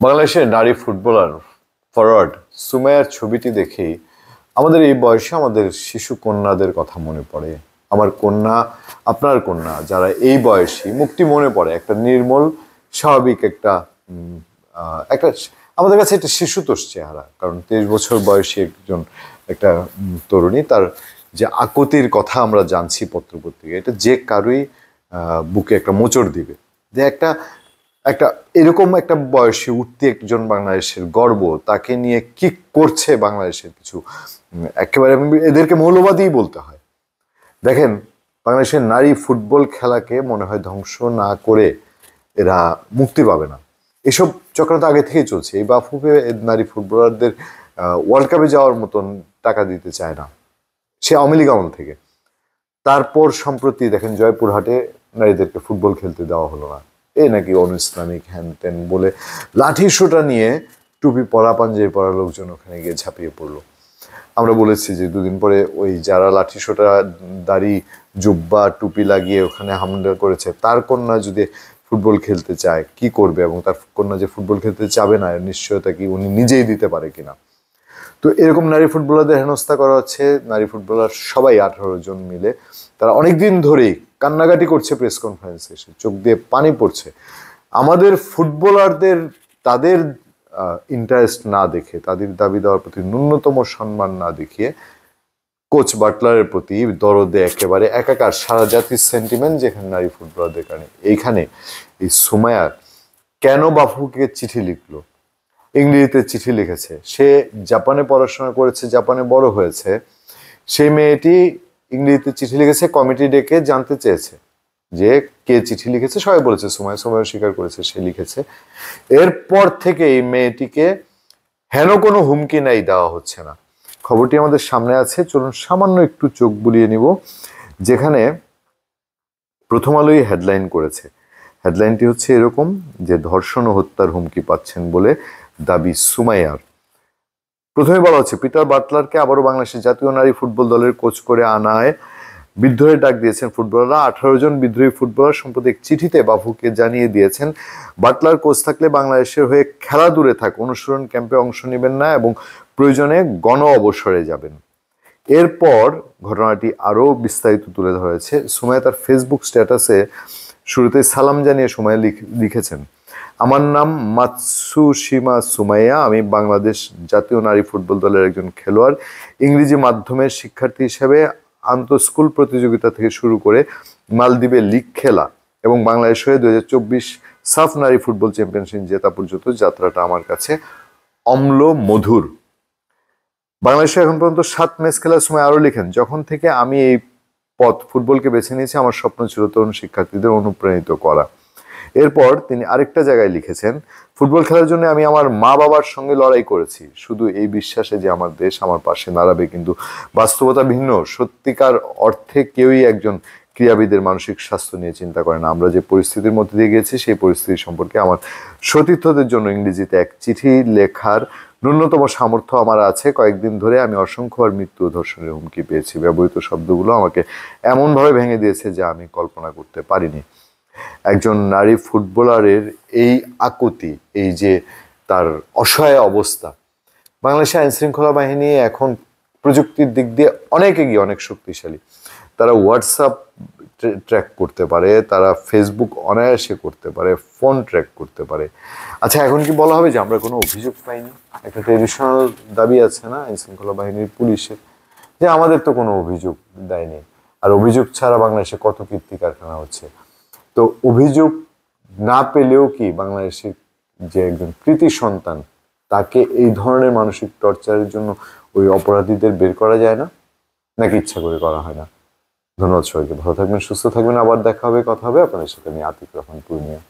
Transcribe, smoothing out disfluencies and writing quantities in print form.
বাংলাদেশের নারী footballer forward সুমাইয়ার ছবিটি দেখেই আমাদের এই বয়সে আমাদের শিশু কন্যাদের কথা মনে পড়ে। আমার কন্যা, আপনার কন্যা, যারা এই বয়সী মুখটি মনে পড়ে একটা নির্মল স্বাভাবিক একটা একটা আমাদের কাছে একটা শিশুতোষ চেহারা। কারণ 23 বছর বয়সী একজন একটা তরুণী, তার যে আকুতির কথা আমরা জানছি পত্রপত্রিকা, এটা যে কারোই বুকে একটা মোচড় দিবে। যে একটা একটা এরকম একটা বয়সী উঠতি একজন বাংলাদেশের গর্ব, তাকে নিয়ে কি করছে বাংলাদেশের কিছু একেবারে এদেরকে মৌলবাদী বলতে হয়। দেখেন, বাংলাদেশের নারী ফুটবল খেলাকে মনে হয় ধ্বংস না করে এরা মুক্তি পাবে না। এসব চক্রান্ত আগে থেকেই চলছে। এই বাফুফে নারী ফুটবলারদের ওয়ার্ল্ড কাপে যাওয়ার মতন টাকা দিতে চায় না, সে আওয়ামী লীগ আমল থেকে। তারপর সম্প্রতি দেখেন জয়পুরহাটে নারীদেরকে ফুটবল খেলতে দেওয়া হলো না, এ নাকি অনইসলামিক হ্যান ত্যান বলে লাঠি সোটা নিয়ে টুপি পরা পাঞ্জাবি পরা লোকজন ওখানে গিয়ে ঝাঁপিয়ে পড়লো। আমরা বলেছি যে দুদিন পরে ওই যারা লাঠি সোটা দাড়ি জুব্বা টুপি লাগিয়ে ওখানে হামলা করেছে, তার কন্যা যদি ফুটবল খেলতে চায় কি করবে, এবং তার কন্যা যে ফুটবল খেলতে চাবে না এর নিশ্চয়তা কি উনি নিজেই দিতে পারে কিনা। তো এরকম নারী ফুটবলারদের হেনস্থা করা হচ্ছে। নারী ফুটবলার সবাই 18 জন মিলে তারা অনেকদিন ধরেই কান্নাকাটি করছে, প্রেস কনফারেন্সে এসে চোখ দিয়ে পানি পড়ছে। আমাদের ফুটবলারদের তাদের ইন্টারেস্ট না দেখে, তাদের দাবি দেওয়ার প্রতি ন্যূনতম সম্মান না দেখিয়ে কোচ বাটলারের প্রতি দরদে একেবারে একাকার সারা জাতির সেন্টিমেন্ট যেখানে নারী ফুটবলারদের কারণে। এইখানে এই সুমাইয়া কেন বাফুকে চিঠি লিখলো, ইংরেজিতে চিঠি লিখেছে, সে জাপানে পড়াশোনা করেছে, জাপানে বড় হয়েছে, সেই মেয়েটি ইংরেজিতে চিঠি লিখেছে, কমিটি ডেকে জানতে চেয়েছে যে কে চিঠি লিখেছে, সবাই বলেছে সুমাইয়া, সুমাইয়া স্বীকার করেছে সে লিখেছে। এরপর থেকে এই মেয়েটিকে হেন কোনো হুমকি নাই দেওয়া হচ্ছে না। খবরটি আমাদের সামনে আছে, চলুন সামান্য একটু চোখ বুলিয়ে নিব। যেখানে প্রথম আলোই হেডলাইন করেছে, হেডলাইনটি হচ্ছে এরকম যে ধর্ষণ ও হত্যার হুমকি পাচ্ছেন বলে দাবি সুমাইয়ার। প্রথমে বলা হচ্ছে পিটার বাটলারকে আবারও বাংলাদেশের জাতীয় নারী ফুটবল দলের কোচ করে আনায় বিদ্রোহের ডাক দিয়েছেন ফুটবলাররা। 18 জন বিদ্রোহী ফুটবলার সম্প্রতি এক চিঠিতে বাফুকে জানিয়ে দিয়েছেন বাটলার কোচ থাকলে বাংলাদেশের হয়ে খেলা দূরে থাক, অনুশীলন ক্যাম্পে অংশ নেবেন না এবং প্রয়োজনে গণ অবসরে যাবেন। এরপর ঘটনাটি আরও বিস্তারিত তুলে ধরেছে। সুমাইয়া তার ফেসবুক স্ট্যাটাসে শুরুতে সালাম জানিয়ে সুমাইয়া লিখেছেন, আমার নাম মাতসুশিমা সুমাইয়া, আমি বাংলাদেশ জাতীয় নারী ফুটবল দলের একজন খেলোয়াড়। ইংরেজি মাধ্যমের শিক্ষার্থী হিসেবে আন্তঃস্কুল প্রতিযোগিতা থেকে শুরু করে মালদ্বীপে লিগ খেলা এবং বাংলাদেশ হয়ে 2024 সাফ নারী ফুটবল চ্যাম্পিয়নশিপ জেতা পর্যন্ত যাত্রাটা আমার কাছে অম্ল মধুর। বাংলাদেশে এখন পর্যন্ত 7 ম্যাচ খেলার সময় আরও লিখেন, যখন থেকে আমি এই পথ ফুটবলকে বেছে নিয়েছি আমার স্বপ্ন ছিল তরুণ শিক্ষার্থীদের অনুপ্রাণিত করা। এরপর তিনি আরেকটা জায়গায় লিখেছেন, ফুটবল খেলার জন্য আমি আমার মা বাবার সঙ্গে লড়াই করেছি, শুধু এই বিশ্বাসে যে আমার দেশ আমার পাশে দাঁড়াবে। কিন্তু বাস্তবতা ভিন্ন, সত্যিকার অর্থে কেউই একজন ক্রীড়াবিদের মানসিক স্বাস্থ্য নিয়ে চিন্তা করে না। আমরা যে পরিস্থিতির মধ্যে দিয়ে গেছি সেই পরিস্থিতি সম্পর্কে আমার সতীর্থদের জন্য ইংরেজিতে এক চিঠি লেখার ন্যূনতম সামর্থ্য আমার আছে। কয়েকদিন ধরে আমি অসংখ্যবার মৃত্যু ও ধর্ষণের হুমকি পেয়েছি। ব্যবহৃত শব্দগুলো আমাকে এমনভাবে ভেঙে দিয়েছে যা আমি কল্পনা করতে পারিনি। একজন নারী ফুটবলারের এই আকুতি, এই যে তার অসহায় অবস্থা, বাংলাদেশের আইন শৃঙ্খলা বাহিনী এখন প্রযুক্তির দিক দিয়ে অনেক এগিয়ে, অনেক শক্তিশালী। তারা হোয়াটসঅ্যাপ ট্র্যাক করতে পারে, তারা ফেসবুক অনায়াসে করতে পারে, ফোন ট্র্যাক করতে পারে। আচ্ছা, এখন কি বলা হবে যে আমরা কোনো অভিযোগ পাইনি? একটা ট্রেডিশনাল দাবি আছে না আইন শৃঙ্খলা বাহিনীর, পুলিশের, যে আমাদের তো কোনো অভিযোগ দেয়নি। আর অভিযোগ ছাড়া বাংলাদেশে কত কীর্তি কারখানা হচ্ছে। তো অভিযোগ না পেলেও কি বাংলাদেশের যে একজন কৃতি সন্তান তাকে এই ধরনের মানসিক টর্চারের জন্য ওই অপরাধীদের বের করা যায় না, নাকি ইচ্ছা করে করা হয় না? ধন্যবাদ সবাইকে, ভালো থাকবেন, সুস্থ থাকবেন, আবার দেখা হবে, কথা হবে আপনাদের সাথে। আমি আতিক রহমান পূর্ণিয়া।